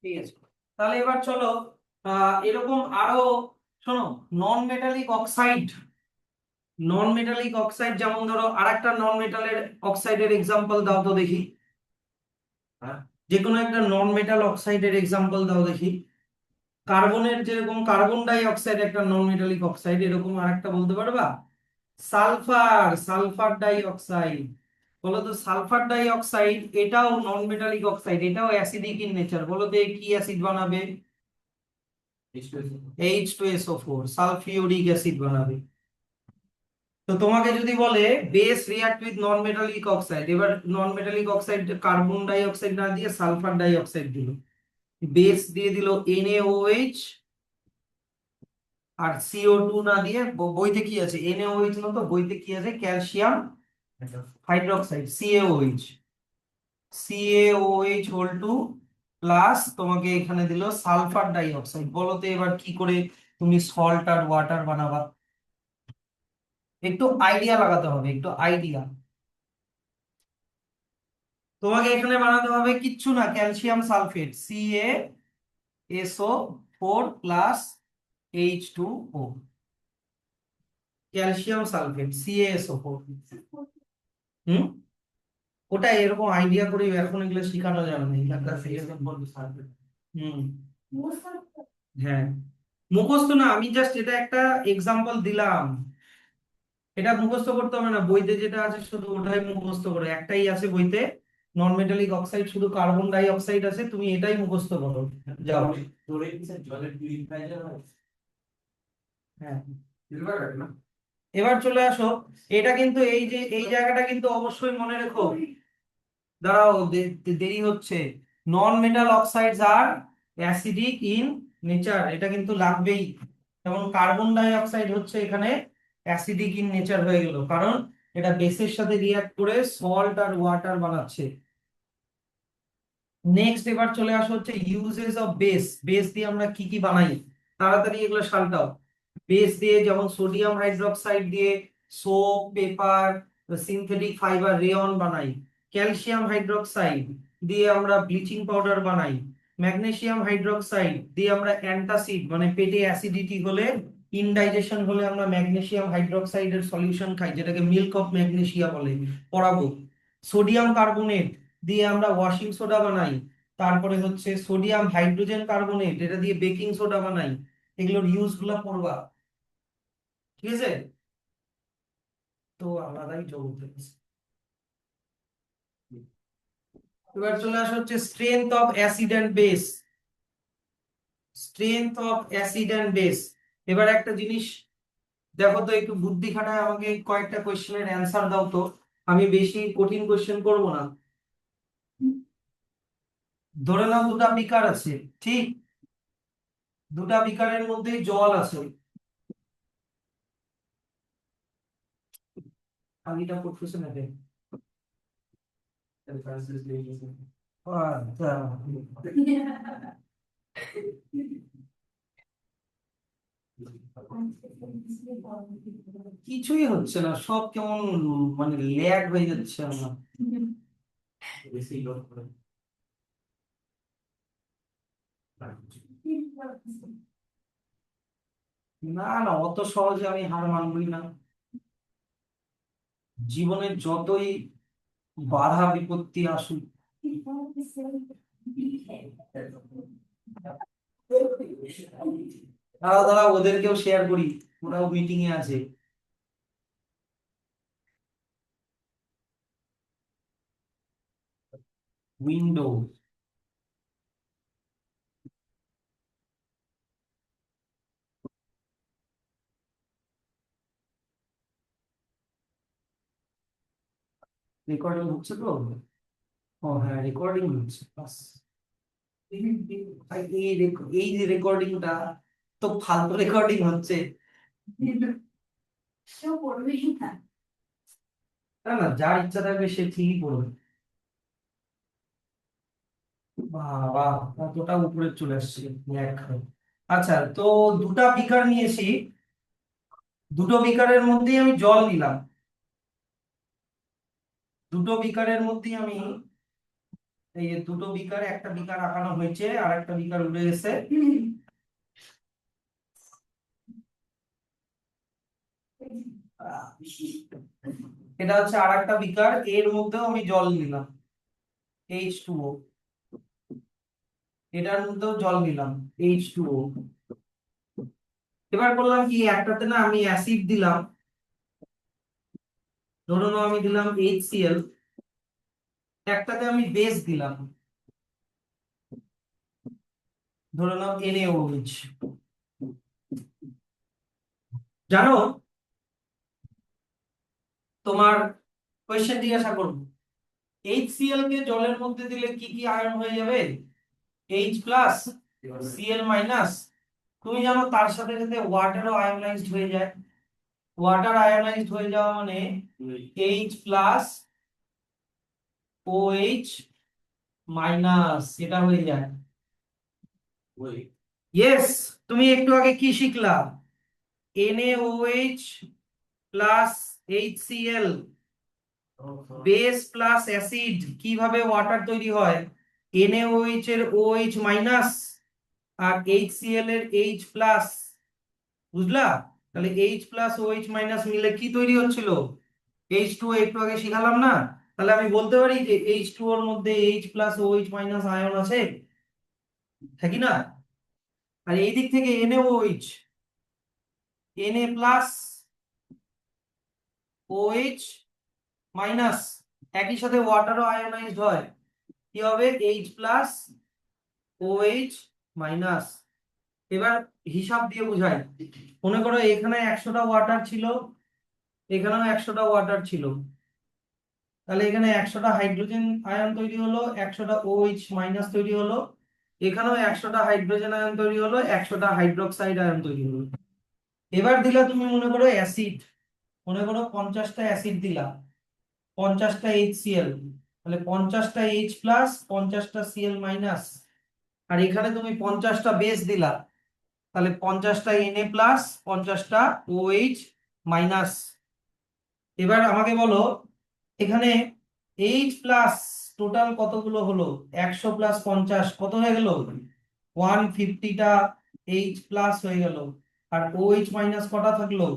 ঠিক আছে, তাহলে এবার চলো এরকম আরো শোনো। নন মেটালিক অক্সাইড, নন মেটালিক অক্সাইড যেমন ধরো আরেকটা নন মেটালের অক্সাইডের এক্সাম্পল দাও তো দেখি। হ্যাঁ, যে কোনো একটা নন মেটাল অক্সাইডের এক্সাম্পল দাও দেখি। কার্বনের যেরকম কার্বন ডাই অক্সাইড একটা নন মেটালিক অক্সাইড, এরকম আরেকটা বলতে পারবা? Sulphur, sulphur die oxide. বলো তো সালফার ডাই অক্সাইড এটাও নন মেটালিক অক্সাইড, এটাও অ্যাসিডিক ইন নেচার। বলো তো এ কি অ্যাসিড বানাবে? H2SO4, সালফিউরিক অ্যাসিড বানাবে। তো তোমাকে যদি বলে base react with non metallic oxide, এবার নন metallic oxide carbon die oxide না দিয়ে সালফার ডাই অক্সাইড দিল, বেস দিয়ে দিল NaOH, আর CO2 না দিয়ে বইতে কি আছে NaOH, না তো বইতে কি আছে calcium hydroxide CaOH, CaOH whole two plus তোমাকে এখানে দিল সালফার ডাই অক্সাইড। বলো তো এবার কি করে তুমি সল্ট আর ওয়াটার বানাবা? একটু আইডিয়া লাগাতে হবে, একটু আইডিয়া। তোমাকে এখানে বানাতে হবে কিচ্ছু না, calcium sulphate CaSO4 plus H2O, calcium sulphate CaSO4। হুম, ওটা এরকম আইডিয়া করে এখন এগুলো শেখানো যাবে না, এখানকার হুম। হ্যাঁ, মুখস্থ না, আমি জাস্ট এটা একটা এক্সাম্পল দিলাম। এটা মুখস্থ করতে হবে না, বইতে যেটা আছে শুধু ওটাই মুখস্থ করো, একটাই আছে বইতে নন মেটালিক অক্সাইড, শুধু কার্বন ডাই অক্সাইড আছে, তুমি এটাই মুখস্থ করো। যাও। জলের পিউরিফায়ার হয়। হ্যাঁ, এবার চলে আসো। এটা কিন্তু এই যে এই জায়গাটা কিন্তু অবশ্যই মনে রেখো। দাঁড়াও, দেরি হচ্ছে। নন মেটাল অক্সাইডস আর অ্যাসিডিক ইন নেচার, এটা কিন্তু লাগবেই। যেমন কার্বন ডাই অক্সাইড হচ্ছে এখানে অ্যাসিডিক ইন নেচার হয়ে গেল, কারণ এটা বেসের সাথে রিঅ্যাক্ট করে সল্ট আর ওয়াটার বানাচ্ছে। নেক্সট এবার চলে আসা হচ্ছে ইউজেস অফ বেস। বেস দিয়ে আমরা কি কি বানাই, তাড়াতাড়ি এগুলো সালটাও। বেস দিয়ে যেমন সোডিয়াম হাইড্রোক্সাইড দিয়ে soap, paper, synthetic fibre rayon বানাই। ক্যালসিয়াম হাইড্রোক্সাইড দিয়ে আমরা ব্লিচিং পাউডার বানাই। ম্যাগনেসিয়াম হাইড্রোক্সাইড দিয়ে আমরা অ্যান্টাসিড, মানে পেটে অ্যাসিডিটি হলে, ইনডাইজেশন হলে আমরা ম্যাগনেসিয়াম হাইড্রোক্সাইডের সলিউশন খাই, যেটাকে মিল্ক অফ ম্যাগনেসিয়া বলে, পড়াবো। সোডিয়াম কার্বনেট দিয়ে আমরা ওয়াশিং সোডা বানাই। তারপরে হচ্ছে সোডিয়াম হাইড্রোজেন কার্বনেট, এটা দিয়ে বেকিং সোডা বানাই। এগুলোর ইউজ গুলা পড়বা, ঠিক আছে? তো আলাদাই জগৎ আছে। এবার চলে আসা হচ্ছে strength of acid and base. Strength of acid and base, এবার একটা জিনিস দেখো তো, একটু বুদ্ধি খাটায় আমাকে কয়েকটা কোশ্চেনের অ্যান্সার দাও তো। আমি বেশি কঠিন কোশ্চেন করব না। ধরে নাও দুটা বিকার আছে, ঠিক? দুটা বিকারের মধ্যেই জল আছে। পানিটা পড়তেছে না কেন? আচ্ছা। কিছুই হচ্ছে না, সব কেমন মানে ল্যাগ হয়ে যাচ্ছে আমার। না না, অত সহজে আমি হার মানবই না। জীবনের যতই বাধা বিপত্তি আসুক। দাঁড়াও দাঁড়াও, ওদেরকেও শেয়ার করি, ওরাও মিটিং এ আছে। উইন্ডো, রেকর্ডিং হচ্ছে তো? ও হ্যাঁ, রেকর্ডিং হচ্ছে বাস। এই যে রেকর্ডিংটা তো ফালতু রেকর্ডিং হচ্ছে। সেও পড়বেই না। না না, যার ইচ্ছা থাকবে সে ঠিকই পড়বে। বাবা, কতটা উপরে চলে আসছে ল্যাগ। আচ্ছা, তো দুটা বিকার নিয়েছি, দুটো বিকারের মধ্যেই আমি জল নিলাম। দুটো বিকারের মধ্যেই আমি এই যে দুটো বিকার, একটা বিকার আঁকানো হয়েছে আর একটা বিকার উঠে গেছে। এটা হচ্ছে আর একটা বিকার, এর মধ্যেও আমি জল নিলাম H2O, এটার মধ্যেও জল নিলাম H2O। এবার করলাম কি, একটাতে না আমি অ্যাসিড দিলাম, ধরো নাও আমি দিলাম HCl, একটাতে আমি বেস দিলাম, ধরে নাও NaOH। জানো, তোমার কোয়েশ্চেন জিজ্ঞাসা করবো, HCl কে জলের মধ্যে দিলে কি কি আয়ন হয়ে যাবে? H plus, Cl minus. তুমি জানো তার সাথে সাথে ওয়াটারও আয়োনাইজড হয়ে যায়। ওয়াটার আয়োনাইজড হয়ে যাওয়া মানে H প্লাস OH মাইনাস, এটা হয়ে যায়। ইয়েস, তুমি একটু আগে কি শিখলা? NaOH plus HCl, base plus acid, কিভাবে ওয়াটার তৈরি হয়? NaOH এর OH মাইনাস আর HCl এর H প্লাস, বুঝলা? তাহলে H প্লাস OH মাইনাস মিলে কি তৈরি হচ্ছিল? H2O, একটু আগে শিখালাম না? তাহলে আমি বলতে পারি যে H2O এর মধ্যে H plus OH minus ion আছে, থাকি না? আর এই দিক থেকে NaOH, Na plus OH minus, একই সাথে ওয়াটারও আয়োনাইজড হয়, কি হবে? H plus OH minus. এবার হিসাব দিয়ে বুঝাই, মনে করো এখানে 100টা ওয়াটার ছিল, এখানেও 100টা ওয়াটার ছিল, তাহলে এখানে 100টা হাইড্রোজেন আয়ন তৈরি হলো, 100টা OH মাইনাস তৈরি হলো, এখানেও 100টা হাইড্রোজেন আয়ন তৈরি হলো, 100টা হাইড্রোক্সাইড আয়ন তৈরি হলো। এবার দিলা তুমি মনে করো অ্যাসিড, মনে করো 50টা অ্যাসিড দিলা, 50টা HCl, তাহলে 50টা H প্লাস, 50টা Cl মাইনাস। আর এখানে তুমি 50টা বেস দিলা, তাহলে 50টা Na প্লাস, 50টা OH মাইনাস। এবার আমাকে বলো, এখানে H প্লাস টোটাল কতগুলো হলো? 100 প্লাস 50 কত হয়ে গেল? 150টা H প্লাস হয়ে গেল। আর OH মাইনাস কটা থাকলো?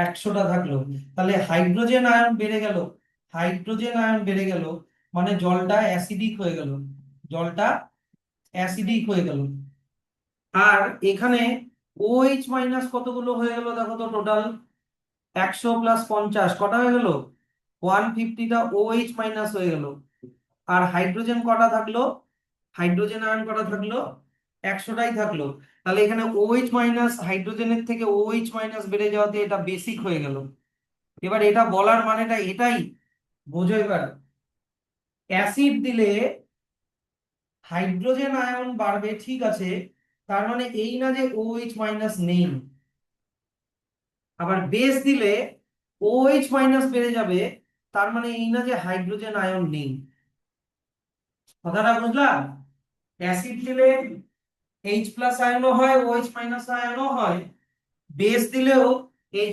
100টা থাকলো। তাহলে হাইড্রোজেন আয়ন বেড়ে গেল, হাইড্রোজেন আয়ন বেড়ে গেল, মানে জলটা অ্যাসিডিক হয়ে গেল, জলটা অ্যাসিডিক হয়ে গেল। আর এখানে OH মাইনাস কতগুলো হয়ে গেল দেখো তো, টোটাল 100 প্লাস 50 কটা হয়ে গেল? 150টা OH মাইনাস হয়ে গেল। আর হাইড্রোজেন কটা থাকলো? হাইড্রোজেন আয়ন কটা থাকলো? 100টাই থাকলো। তাহলে এখানে OH মাইনাস, হাইড্রোজেনের থেকে OH মাইনাস বেড়ে যাওয়াতে এটা বেসিক হয়ে গেল। এবার এটা বলার মানেটা এটাই, বোঝো এবার, অ্যাসিড দিলে হাইড্রোজেন আয়ন বাড়বে, ঠিক আছে, তার মানে এই না যে OH মাইনাস নেই। আবার বেস দিলে OH মাইনাস বেড়ে যাবে, তার মানে এই না যে হাইড্রোজেন আয়ন নেই। কথাটা বুঝলাম? অ্যাসিড দিলে H প্লাস আয়নও হয়, OH মাইনাস আয়নও হয়, বেস দিলেও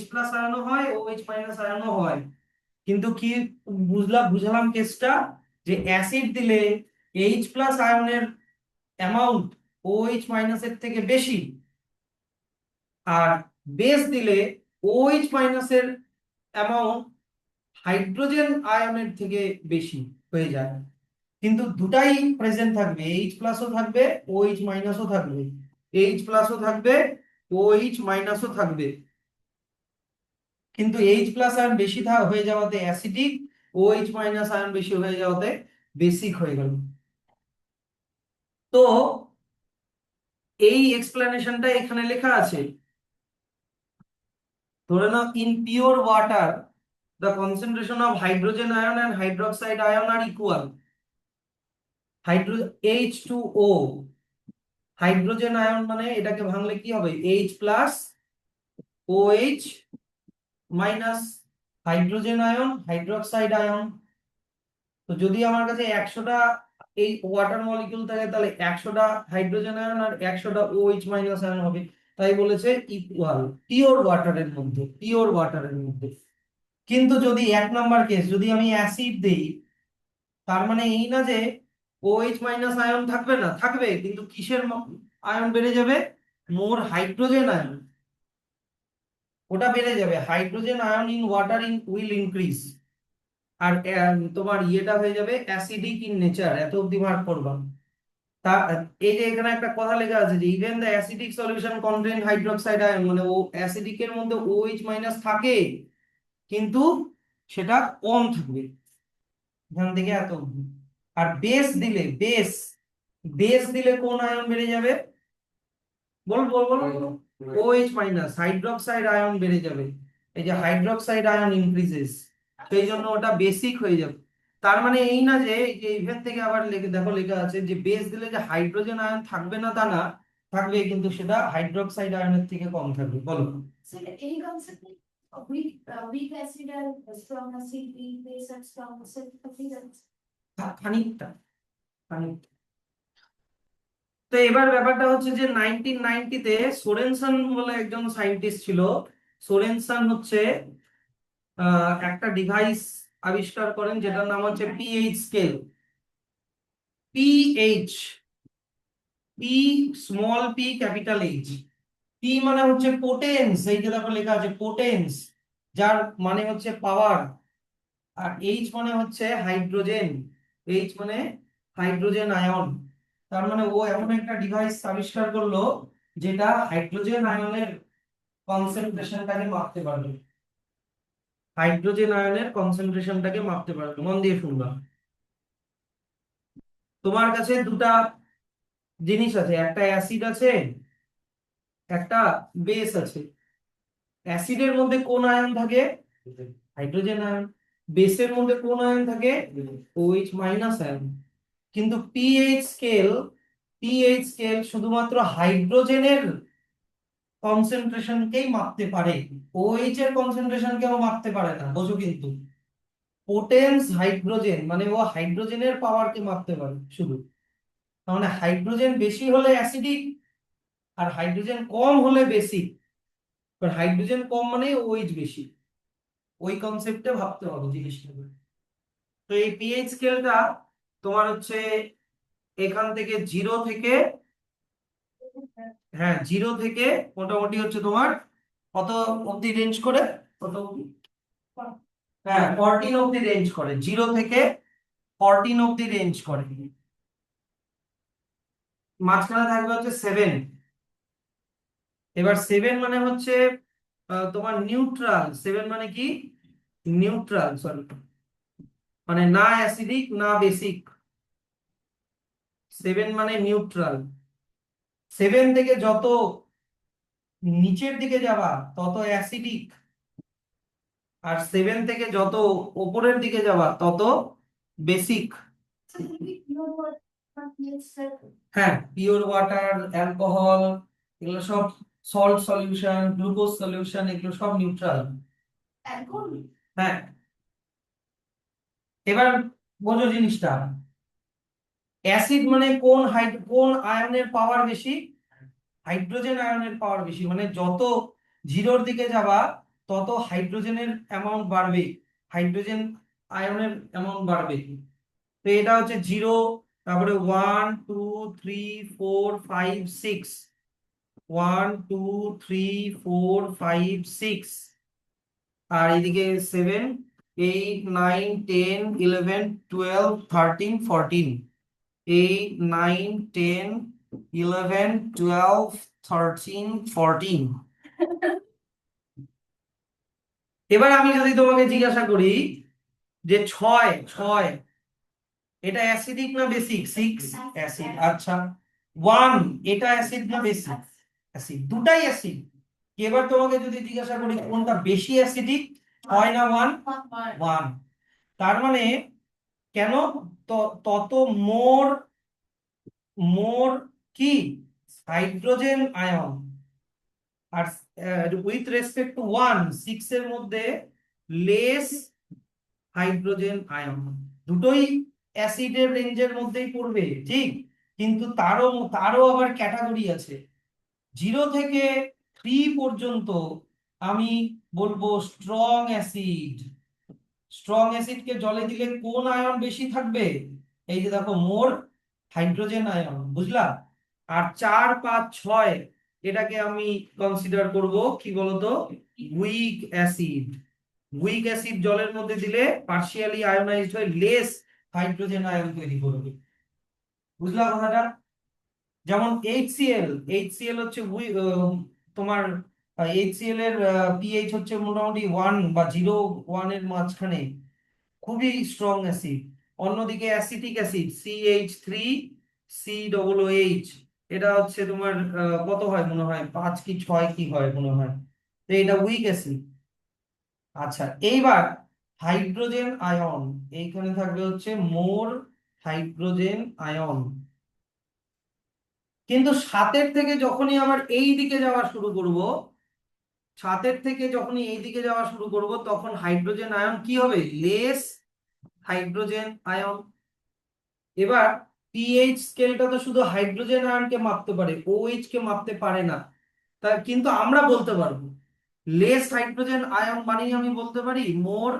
H প্লাস আয়নও হয়, OH মাইনাস আয়নও হয়। কিন্তু কি বুঝলাম কেসটা, যে অ্যাসিড দিলে H প্লাস আয়নের অ্যামাউন্ট OH মাইনাসের থেকে বেশি, আর বেস দিলে OH মাইনাসের অ্যামাউন্ট হাইড্রোজেন আয়নের থেকে বেশি হয়ে যায়। কিন্তু দুটাই প্রেজেন্ট থাকবে, H প্লাসও থাকবে, OH মাইনাসও থাকবে, H প্লাসও থাকবে, OH মাইনাসও থাকবে। কিন্তু H প্লাস আয়ন বেশি হয়ে যাওয়াতে অ্যাসিডিক, OH মাইনাস আয়ন বেশি হয়ে যাওয়াতে বেসিক হয়ে গেল। তো এই এক্সপ্লেনেশনটা এখানে লেখা আছে। ধরে নাও in pure water the concentration of hydrogen ion and hydroxide ion are equal. H2O, hydrogen ion মানে এটাকে ভাঙলে কি হবে? H plus OH minus, hydrogen ion, hydroxide ion. তো যদি আমার কাছে 100টা এই ওয়াটার মলিকিউল থাকে, তাহলে 100টা হাইড্রোজেন আয়ন আর 100টা OH মাইনাস আয়ন হবে। তাই বলেছে ইকুয়াল, পিওর ওয়াটারের মধ্যে, পিওর ওয়াটারের মধ্যে। কিন্তু যদি 1 নাম্বার কেস, যদি আমি অ্যাসিড দেই, তার মানে এই না যে OH মাইনাস আয়ন থাকবে না, থাকবে, কিন্তু কিসের আয়ন বেড়ে যাবে? মোর হাইড্রোজেন আয়ন, ওটা বেড়ে যাবে। Hydrogen ion in water in will increase. আর তোমার ইয়েটা হয়ে যাবে অ্যাসিডিক ইন নেচার, এত অব্দি মার্ক করবা। তা এই যে এখানে একটা কথা লেখা আছে যে even the acidic solution contain hydroxide ion, মানে ও অ্যাসিডিক এর মধ্যে OH মাইনাস থাকে, কিন্তু সেটা কম থাকবে। এখান থেকে এত অব্দি। আর বেস দিলে, বেস দিলে কোন আয়ন বেড়ে যাবে? বল বল বল। OH মাইনাস, হাইড্রোক্সাইড আয়ন বেড়ে যাবে। এই যে হাইড্রোক্সাইড আয়ন ইনক্রিজেস, সেই জন্য ওটা বেসিক হয়ে যাবে। তার মানে এই না যে এই যে ইভেন থেকে আবার লিখে দেখো, লেখা আছে যে বেস দিলে যে হাইড্রোজেন আয়ন থাকবে না তা না, থাকবে, কিন্তু সেটা হাইড্রোক্সাইড আয়নের থেকে কম থাকবে। বলো। So any concept of weak acid and strong acid, weak base and strong acid, খানিকটা, খানিকটা। তো এবার ব্যাপারটা হচ্ছে যে 1990-তে সোরেনসন বলে একজন সায়েন্টিস্ট ছিল। সোরেনসন হচ্ছে একটা ডিভাইস আবিষ্কার করেন যেটার নাম হচ্ছে pH scale. PH, P small P capital H. P মানে হচ্ছে পোটেন্স, এই যে দেখো লেখা আছে পোটেন্স, যার মানে হচ্ছে পাওয়ার। আর এইচ মানে হচ্ছে হাইড্রোজেন, এইচ মানে হাইড্রোজেন আয়ন। তার মানে ও এমন একটা ডিভাইস আবিষ্কার করলো যেটা হাইড্রোজেন আয়নের কনসেন্ট্রেশনটাকে মাপতে পারবে, হাইড্রোজেন আয়নের কনসেন্ট্রেশনটাকে মাপতে পারবে। মন দিয়ে শুনবা। তোমার কাছে দুটা জিনিস আছে, একটা অ্যাসিড আছে, একটা বেস আছে। অ্যাসিডের মধ্যে কোন আয়ন থাকে? Hydrogen ion. বেসের মধ্যে কোন আয়ন থাকে? OH minus ion. কিন্তু পিএইচ স্কেল শুধুমাত্র হাইড্রোজেনের কনসেন্ট্রেশনকেই মাপতে পারে, OH এর কনসেন্ট্রেশন কেউ মাপতে পারে না, বোঝো কিন্তু। পোটেন্স হাইড্রোজেন মানে ও হাইড্রোজেনের পাওয়ারকে মাপতে পারে শুধু। তার মানে হাইড্রোজেন বেশি হলে অ্যাসিডিক, আর হাইড্রোজেন কম হলে বেসিক। হাইড্রোজেন কম মানে OH বেশি, ওই কনসেপ্টে ভাবতে হবে জিনিসটা। তো এই পিএইচ স্কেলটা তোমার হচ্ছে এখান থেকে জিরো থেকে, হ্যাঁ জিরো থেকে মোটামুটি হচ্ছে তোমার কত অব্দি রেঞ্জ করে, কত অব্দি? হ্যাঁ 14 অব্দি রেঞ্জ করে, জিরো থেকে 14 অব্দি রেঞ্জ করে। মাঝখানে থাকবে হচ্ছে 7। এবার 7 মানে হচ্ছে তোমার নিউট্রাল। 7 মানে কি? নিউট্রাল, সরি, মানে না অ্যাসিডিক না বেসিক। 7 মানে নিউট্রাল। 7 থেকে যত নিচের দিকে যাবা তত অ্যাসিডিক, আর 7 থেকে যত উপরের দিকে যাবা তত বেসিক। হ্যাঁ পিওর ওয়াটার, অ্যালকোহল, এগুলো সব সল্ট সলিউশন, গ্লুকোজ সলিউশন, এগুলো সব নিউট্রাল। হ্যাঁ এবার বোঝো জিনিসটা। অ্যাসিড মানে কোন আয়নের পাওয়ার বেশি? হাইড্রোজেন আয়নের পাওয়ার বেশি, মানে যত জিরোর দিকে যাবা তত হাইড্রোজেনের অ্যামাউন্ট বাড়বে, হাইড্রোজেন আয়নের অ্যামাউন্ট বাড়বে। তো এটা হচ্ছে জিরো, তারপরে 1 2 3 4 5 6, 1 2 3 4 5 6, আর এদিকে 7 8 9 10 11 12 13 14, 8 9 10 11 12 13 14। এবার আমি যদি তোমাকে জিজ্ঞাসা করি যে 6 6 এটা অ্যাসিডিক না বেসিক? 6 অ্যাসিড। আচ্ছা 1 এটা অ্যাসিড না বেসিক? অ্যাসিড, দুটাই অ্যাসিড। এবার তোমাকে যদি জিজ্ঞাসা করি কোনটা বেশি অ্যাসিডিক, হয় না 1? 1। তার মানে কেন? তত মোর মোর কি হাইড্রোজেন আয়ন। আর উইথ রেসপেক্ট টু 1, 6 এর মধ্যে লেস হাইড্রোজেন আয়ন। দুটোই অ্যাসিডের রেঞ্জের মধ্যেই পড়বে, ঠিক, কিন্তু তারও তারও আবার ক্যাটাগরি আছে। 0 থেকে 3 পর্যন্ত আমি বলবো স্ট্রং অ্যাসিড, স্ট্রং অ্যাসিডকে জলে দিলে কোন আয়ন বেশি থাকবে? এই যে দেখো মোর হাইড্রোজেন আয়ন, বুঝলা? আর 4, 5, 6 এটাকে আমি কনসিডার করব কি বলতো, উইক অ্যাসিড। উইক অ্যাসিড জলের মধ্যে দিলে পার্শিয়ালি আয়োনাইজড হয়ে লেস হাইড্রোজেন আয়ন তৈরি করবে, বুঝলা কথাটা? যেমন HCl, HCl হচ্ছে তোমার HCl এর পিএইচ হচ্ছে মোটামুটি 1 বা 0.1 এর মাঝখানে, খুবই স্ট্রং অ্যাসিড। অন্যদিকে অ্যাসিটিক অ্যাসিড CH3COOH, এটা হচ্ছে তোমার কত হয় মনে হয়, 5 কি 6 কি হয় মনে হয়, তো এটা উইক অ্যাসিড। আচ্ছা, এইবার হাইড্রোজেন আয়ন, এইখানে থাকবে হচ্ছে মোর হাইড্রোজেন আয়ন। কিন্তু 7 থেকে যখনই আবার এই দিকে যাওয়া শুরু করব, 7 থেকে যখনই এই দিকে যাওয়া শুরু করব, তখন হাইড্রোজেন আয়ন কি হবে, লেস হাইড্রোজেন আয়ন। এবার পিএইচ স্কেলটা তো শুধু হাইড্রোজেন আয়নকে মাপতে পারে, ওএইচ কে মাপতে পারে না। তা কিন্তু আমরা বলতে পারবো লেস হাইড্রোজেন আয়ন মানেই আমি বলতে পারি more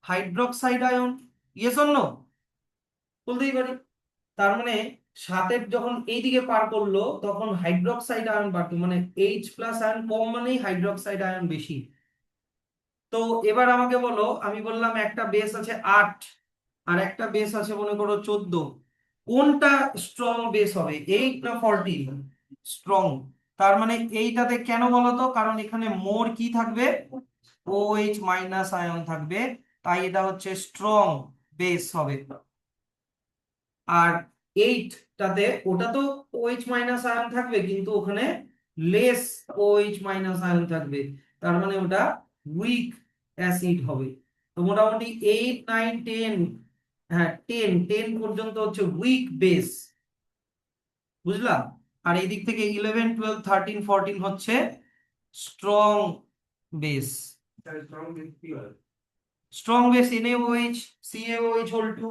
hydroxide ion. Yes or no? বলতেই পারি। তার মানে 7 যখন এইদিকে পার করলো তখন হাইড্রোক্সাইড আয়ন বাড়তো, মানে H+ আয়ন কম মানেই হাইড্রোক্সাইড আয়ন বেশি। তো এবার আমাকে বলো, আমি বললাম একটা বেস আছে 8 আর একটা বেস আছে মনে করো 14, কোনটা স্ট্রং বেস হবে, 8 না 14? স্ট্রং। তার মানে এইটাতে কেন বলো তো, কারণ এখানে মোর কি থাকবে, OH- আয়ন থাকবে, তাই এটা হচ্ছে স্ট্রং বেস হবে। আর 8টাতে ওটা তো OH- আয়ন থাকবে, কিন্তু ওখানে লেস OH- আয়ন থাকবে, তার মানে ওটা উইক অ্যাসিড হবে। তো মোটামুটি 8, 9, 10, হ্যাঁ 10 পর্যন্ত হচ্ছে উইক বেস, বুঝলাম? আর এই দিক থেকে 11, 12, 13, 14 হচ্ছে strong base. Strong base NaOH, CaOH whole 2,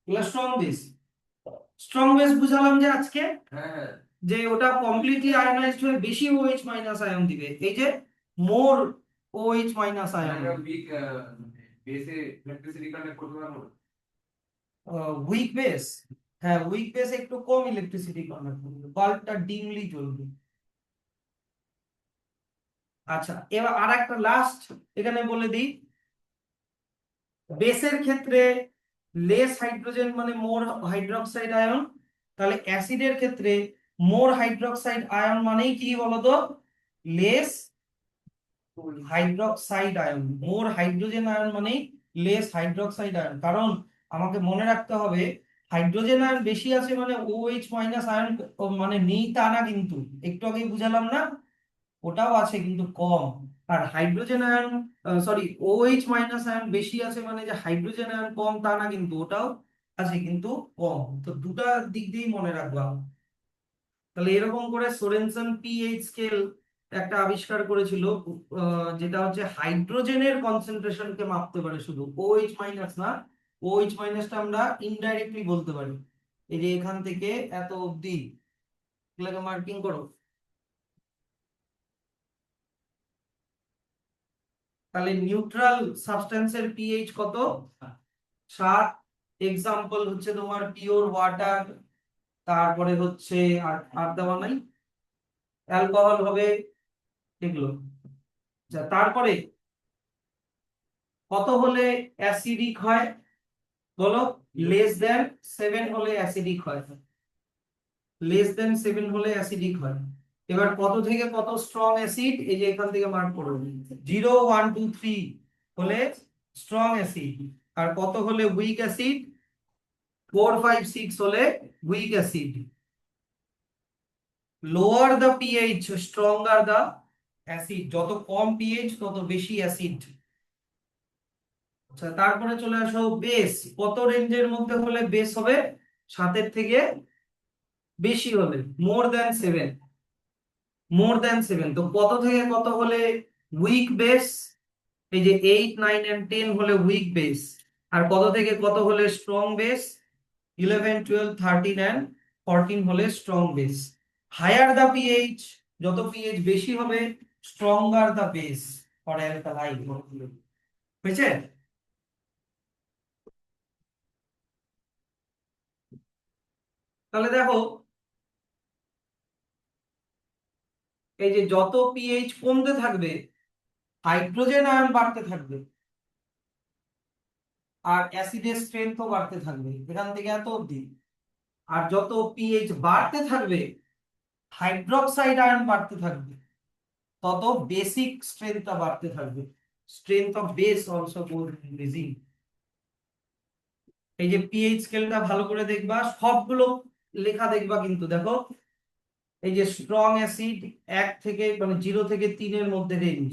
এগুলো স্ট্রং বেস। স্ট্রং বেস বুঝালাম যে আজকে, যে ওটা কমপ্লিটলি আয়োনাইজড হয়ে বেশি OH- আয়ন দিবে, এই যে মোর OH- আয়ন। উইক বেস, হ্যাঁ উইক বেস একটু কম ইলেকট্রিসিটি কন্ডাক্ট করবে, বাল্বটা ডিমলি জ্বলবে। আচ্ছা, এবার আর একটা লাস্ট এখানে বলে দিই, বেসের ক্ষেত্রে লেস হাইড্রোজেন মানে মোর হাইড্রোক্সাইড আয়ন, তাহলে অ্যাসিডের ক্ষেত্রে মোর হাইড্রোক্সাইড আয়ন মানেই কি বলতো, লেস হাইড্রোক্সাইড আয়ন। মোর হাইড্রোজেন আয়ন মানেই লেস হাইড্রোক্সাইড আয়ন, কারণ আমাকে মনে রাখতে হবে হাইড্রোজেন আয়ন বেশি আছে মানে OH- আয়ন মানে নেই তা না, কিন্তু একটু আগেই বুঝালাম না, ওটাও আছে কিন্তু কম। আর hydrogen ion, sorry, OH- ion বেশি আছে মানে যে হাইড্রোজেন আয়ন কম তা না, কিন্তু ওটাও আছে কিন্তু কম। তো দুটা দিক দিয়েই মনে রাখবা। তাহলে এরকম করে সোরেনসন পিএইচ স্কেল একটা আবিষ্কার করেছিল, যেটা হচ্ছে হাইড্রোজেনের কনসেন্ট্রেশনকে মাপতে পারে শুধু, OH- না। OH- টা আমরা ইনডাইরেক্টলি বলতে পারি, এই যে এখান থেকে এত অবধি, এগুলোকে মার্কিং করো। তাহলে নিউট্রাল সাবস্টেন্সের পিএইচ কত, 7। এক্সাম্পল হচ্ছে তোমার পিওর ওয়াটার, তারপরে হচ্ছে আর আর দেওয়া নাই, অ্যালকোহল হবে, এগুলো। আচ্ছা, তারপরে কত হলে অ্যাসিডিক হয় বলো, লেস দেন 7 হলে অ্যাসিডিক হয়, লেস দেন 7 হলে অ্যাসিডিক হয়। এবার কত থেকে কত স্ট্রং অ্যাসিড, এই যে এখান থেকে মার্ক করো, 0, 1, 2, 3 হলে স্ট্রং অ্যাসিড, আর কত হলে উইক অ্যাসিড, 4, 5, 6 হলে week acid. Lower the pH stronger the acid, যত কম পিএইচ তত বেশি অ্যাসিড। আচ্ছা, তারপরে চলে আসো বেস, কত রেঞ্জের মধ্যে হলে বেস হবে, 7 থেকে বেশি হলে, মোর দ্যান 7, মোর দ্যান 7, তো কত থেকে কত হলে উইক বেস, এই যে 8, 9 and 10 হলে উইক বেস, আর কত থেকে কত হলে স্ট্রং বেস, 11, 12, 13 and 14 হলে strong base. Higher the pH, যত পিএইচ বেশি হবে, stronger the base for alkaline. হয়েছে? তাহলে দেখো এই যে যত পিএইচ কমতে থাকবে হাইড্রোজেন আয়ন বাড়তে থাকবে আর অ্যাসিডের স্ট্রেংথও বাড়তে থাকবে এখান থেকে এত অবধি। আর যত পিএইচ বাড়তে থাকবে হাইড্রোক্সাইড আয়ন বাড়তে থাকবে, তত বেসিক স্ট্রেংথটা বাড়তে থাকবে। Strength of base also goes increasing. এই যে পিএইচ স্কেলটা ভালো করে দেখবা, সবগুলো লেখা দেখবা কিন্তু দেখো এই যে স্ট্রং অ্যাসিড 1 থেকে মানে 0 থেকে 3 এর মধ্যে রেঞ্জ,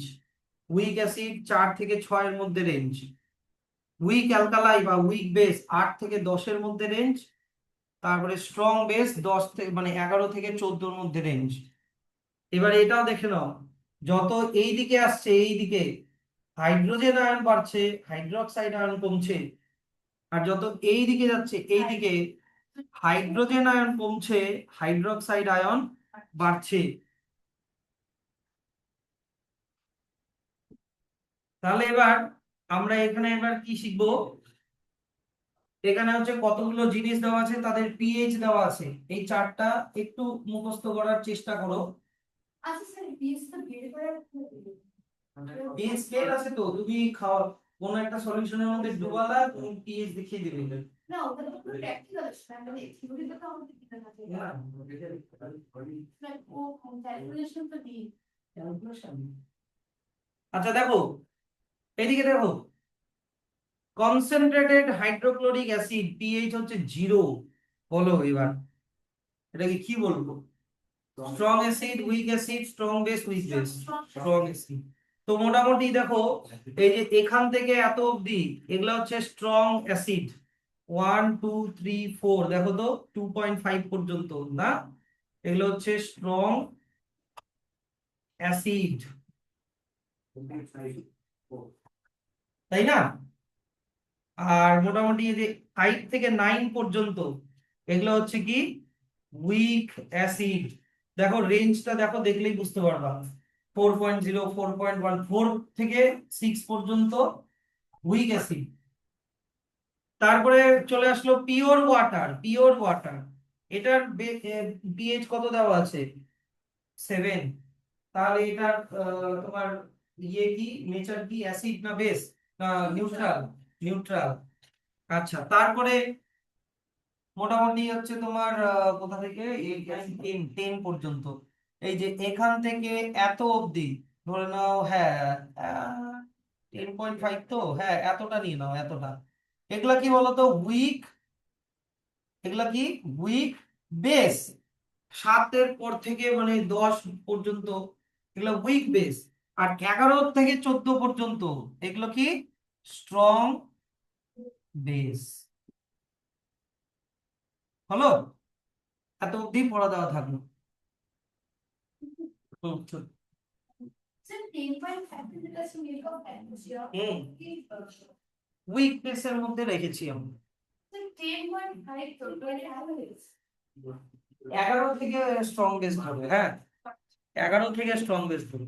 উইক অ্যাসিড 4 থেকে 6 এর মধ্যে রেঞ্জ, উইক অ্যালকালাই বা উইক বেস 8 থেকে 10 এর মধ্যে রেঞ্জ, তারপরে স্ট্রং বেস 10 থেকে মানে 11 থেকে 14 এর মধ্যে রেঞ্জ। এবার এটাও দেখে নাও, যত এই দিকে আসছে এই দিকে হাইড্রোজেন আয়ন বাড়ছে হাইড্রোক্সাইড আয়ন কমছে, আর যত এই দিকে যাচ্ছে এই দিকে হাইড্রোজেন আয়ন কমছে হাইড্রোক্সাইড আয়ন বাড়ছে। তাহলে এবার আমরা এখানে এবার কি শিখবো, এখানে হচ্ছে কতগুলো জিনিস দেওয়া আছে তাদের পিএইচ দেওয়া আছে, এই চারটা একটু মুখস্থ করার চেষ্টা করো। আচ্ছা স্যার বিএস তো বের করার পিএইচ স্কেল আছে তো, তুমি খাও কোন একটা সলিউশনের মধ্যে ডুবালা তুমি পিএইচ দেখিয়ে দিবে। না ওটা তো পুরো প্র্যাকটিক্যাল আছে মানে থিওরি তো আমাদের কি জানা আছে না মানে ও ক্যালকুলেশন তো দিই ক্যালকুলেশন। আচ্ছা দেখো এদিকে দেখো, কনসেন্ট্রেটেড হাইড্রোক্লোরিক অ্যাসিড পিএইচ হচ্ছে 0। বলো এবার এটাকে কি বলবো, strong acid weak acid strong base week base strong acid. তো মোটামুটি দেখো এই যে এখান থেকে এত অবধি এগুলো হচ্ছে স্ট্রং অ্যাসিড 1 2 3 4 দেখো তো 2.5 পর্যন্ত না, এগুলো হচ্ছে স্ট্রং অ্যাসিড, তাই না? আর মোটামুটি এই যে 5 থেকে 9 পর্যন্ত এগুলো হচ্ছে কি উইক অ্যাসিড। দেখো রেঞ্জটা দেখো দেখলেই বুঝতে পারবা, 4.0 4.1 4 থেকে 6 পর্যন্ত উইক অ্যাসিড। তারপরে চলে আসলো পিওর ওয়াটার, পিওর ওয়াটার এটার পিএইচ কত দেওয়া আছে 7। তাহলে এটার তোমার ইয়ে কি নেচার কি অ্যাসিড না বেস না নিউট্রাল, নিউট্রাল। আচ্ছা তারপরে মোটামুটি হচ্ছে তোমার কোথা থেকে 10 পর্যন্ত, এই যে এখান থেকে এত অবধি ধরে নাও, হ্যাঁ 10.5 তো, হ্যাঁ এতটা নিয়ে নাও এতটা। এগুলা কি বলতো উইক, এগুলা কি উইক বেস, 7-এর পর থেকে মানে 10 পর্যন্ত এগুলো উইক বেস, আর 11 থেকে 14 পর্যন্ত এগুলো কি স্ট্রং বেস। হলো, এত অবধি পড়া দেওয়া থাকলো। হুম চল। স্যার 10.5 যেটা আছে মিল্ক অফ ম্যাগনেসিয়াম হুম কি উইক বেসের মধ্যে রেখেছি আমরা। স্যার 10.5 তো মানে অ্যাভারেজ 11 থেকে স্ট্রং বেস ধরবে, হ্যাঁ 11 থেকে স্ট্রং বেস ধরবে।